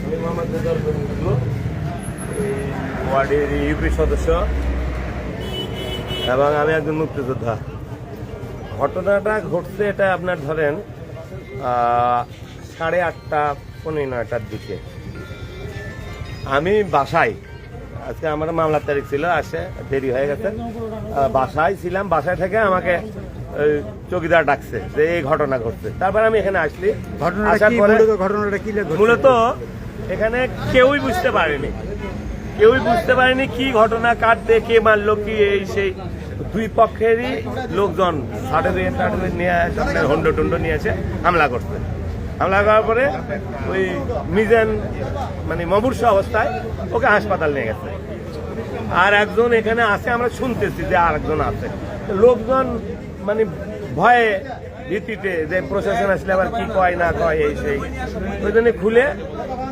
আমি মোহাম্মদ রেজাউল করিম টুটু, ওয়ার্ডের ইউপি সদস্য এবং আমি একজন মুক্তিযোদ্ধা। ঘটনাটা ঘটছে এটা আপনার ধরেন 8:30 পৌনে 9টার দিকে। আমি বাসায়, আজকে আমার মামলার তারিখ ছিল, আসে দেরি হয়ে গেছে, বাসায় ছিলাম। বাসায় থেকে আমাকে চৌকিদার ডাকছে যে এই ঘটনা ঘটছে। তারপর আমি এখানে আসলি। ঘটনাটা কি মূলত এখানে কেউই বুঝতে পারেনি কি ঘটনা, কাটতে কে মারলো, কি এই সেই। দুই পক্ষেরই লোকজন সার্টিফিকেট নিয়ে আসে, হন্ডো টন্ডো নিয়ে এসে হামলা করছে। হামলা করার পরে ওই মিজান মানে মমূর্ষ অবস্থায় ওকে হাসপাতাল নিয়ে গেছে। আর একজন এখানে আছে, আমরা শুনতেছি যে আর একজন আছে। লোকজন মানে ভয়ে ভীতিতে যে প্রশাসন আসলে আবার কি কয় না কয় এই সেই, ওই জন্য খুলে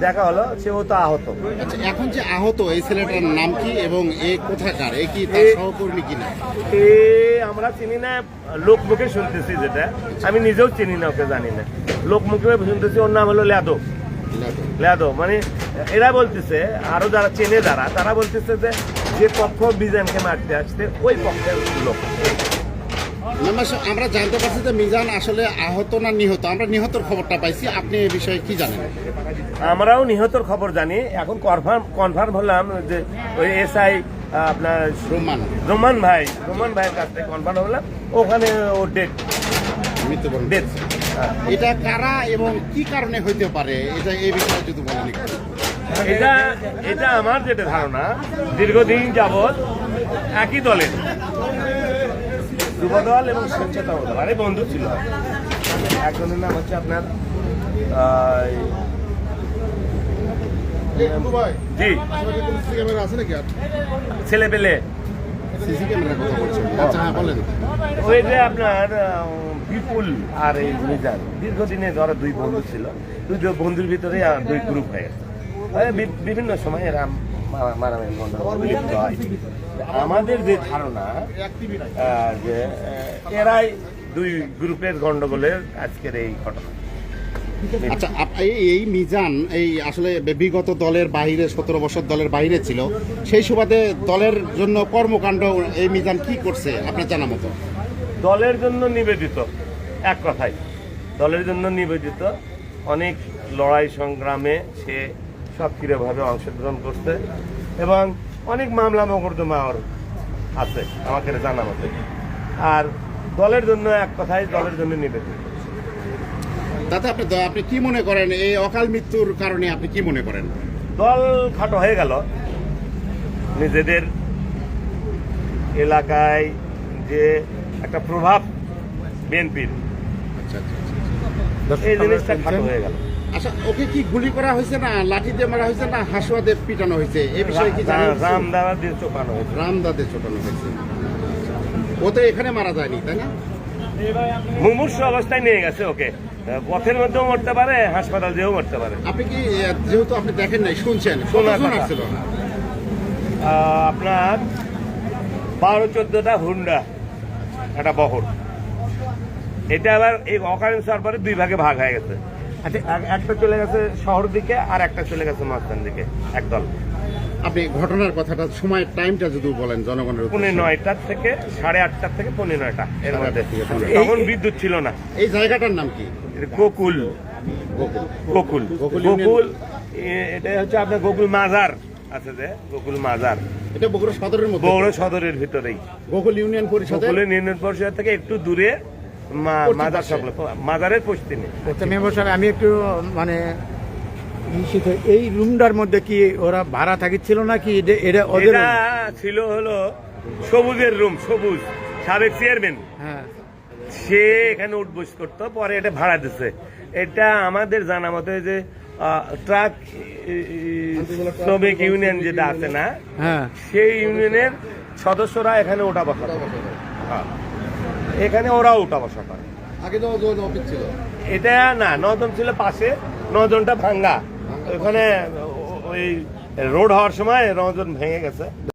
দেখা হলো সেও তো আহত। আচ্ছা, এখন যে আহত এই ছেলেটার নাম কি এবং এ কোথাকার, এ কি তার সহকর্মী কিনা? আমরা চিনি না, লোকমুখে শুনতেছি, যেটা আমি নিজেও চিনি না, ওকে জানি না। লোকমুখে শুনতেছি ওর নাম হলো লেদো। মানে এরা বলতেছে, আরো যারা চেনে তারা বলতেছে যে পক্ষ মিজানকে মারতে আসছে ওই পক্ষের লোক। আমরা জানতে পারছি যে মিজান আসলে আহত না নিহত। আমরা নিহতর খবরটা পাইছি, আপনি এই বিষয়ে কি জানেন? আমরাও নিহতর খবর জানি। এখন কনফার্ম হলাম যে ওই এসআই আপনার রোমান ভাইয়ের কাছ থেকে কনফার্ম হলাম ওখানে ও মৃত্যুবরণ। এটা কারা এবং কি কারণে হইতে পারে, এটা এই বিষয়ে যদি বলেন। এটা আমার যেটা ধারণা, দীর্ঘদিন যাবৎ একই দলের যুবদল এবং স্বেচ্ছাসেবক দল, আরে বন্ধু ছিল। একজনের নাম হচ্ছে আপনার জি ছেলে পেলে ওই যে আপনার বিপুল আর এই মিজান দীর্ঘদিনে ধরো দুই বন্ধু ছিল। দুই বন্ধুর ভিতরে দুই গ্রুপ হয়ে গেছে। বিভিন্ন সময় এরা মারামারি লিপ্ত হয়। আমাদের যে ধারণা যে এরাই দুই গ্রুপের গন্ডগোলের আজকের এই ঘটনা। আচ্ছা, এই মিজান এই আসলে বিগত দলের বাহিরে 17 বছর দলের বাহিরে ছিল, সেই সুবাদে দলের জন্য কর্মকাণ্ড এই মিজান কি করছে আপনার জানা মতো? দলের জন্য নিবেদিত, এক কথায় দলের জন্য নিবেদিত। অনেক লড়াই সংগ্রামে সে সক্রিয়ভাবে অংশগ্রহণ করছে এবং অনেক মামলা মোকদ্দমা ওর আছে আমাকে জানা মতে। আর দলের জন্য, এক কথায় দলের জন্য নিবেদিত। তাতে আপনি কি মনে করেন এই অকাল মৃত্যুর কারণে? আপনি কি মনে করেন? দল খাটো হয়ে গেল। নিজেদের এলাকায় যে একটা প্রভাব বিএনপির, এই জিনিসটা খাটো হয়ে গেল। আচ্ছা, ওকে কি গুলি করা হয়েছে না লাঠি দিয়ে মারা হয়েছে না হাসুয়াতে পিটানো হয়েছে, এই বিষয়ে কি জানেন? রামদাদা দিয়ে চোপানো হয়েছে। ও তো এখানে মারা যায়নি, তাই না? মুমূর্ষু অবস্থায় নিয়ে গেছে ওকে। পথের মধ্যেও মরতে পারে, হাসপাতাল যেও মরতে পারে। আপনি কি, যেহেতু আপনি দেখেন নাই, শুনছেন ছিল আপনার 12-14টা হুন্ডা একটা বহর। এটা আবার এই অকারেন্স হওয়ার পরে দুই ভাগে ভাগ হয়ে গেছে। একটা চলে গেছে শহর দিকে আর একটা চলে গেছে মাঝখান দিকে, একদল। আপনি ঘটনার কথাটা সময় টাইমটা যদি বলেন জনগণের। 9:30 থেকে 8:30 থেকে 9:30 এর মধ্যে। তখন বিদ্যুৎ ছিল না। এই জায়গাটার নাম কি? গোকুল। এটা হচ্ছে আপনার গোকুল মাজার আছে যে, গোকুল মাজার। এটা বগুড়া সদরের মধ্যে, বগুড়া সদরের ভিতরেই। গোকুল ইউনিয়ন পরিষদ থেকে একটু দূরে মাজার সকল মাজারের পশ্চিমে। আমি একটু মানে এই রুমটার মধ্যে কি ওরা ভাড়া থাকিছিল নাকি? এটা ছিল হলো সবুজের রুম। সবুজ সাবেক চেয়ারম্যান, সে এখানে উঠবস করতো, পরে এটা ভাড়া দিচ্ছে। এটা আমাদের জানা মতে যে ট্রাক শ্রমিক ইউনিয়ন যেটা আছে না, সেই ইউনিয়নের সদস্যরা এখানে ওঠা বসা করে। এখানে ওরাও উঠা বসা করে। আগে তো অফিস ছিল এটা না, 9 জন ছিল পাশে, 9 জনটা ভাঙ্গা। ওখানে ওই রোড হওয়ার সময় 9 জন ভেঙে গেছে।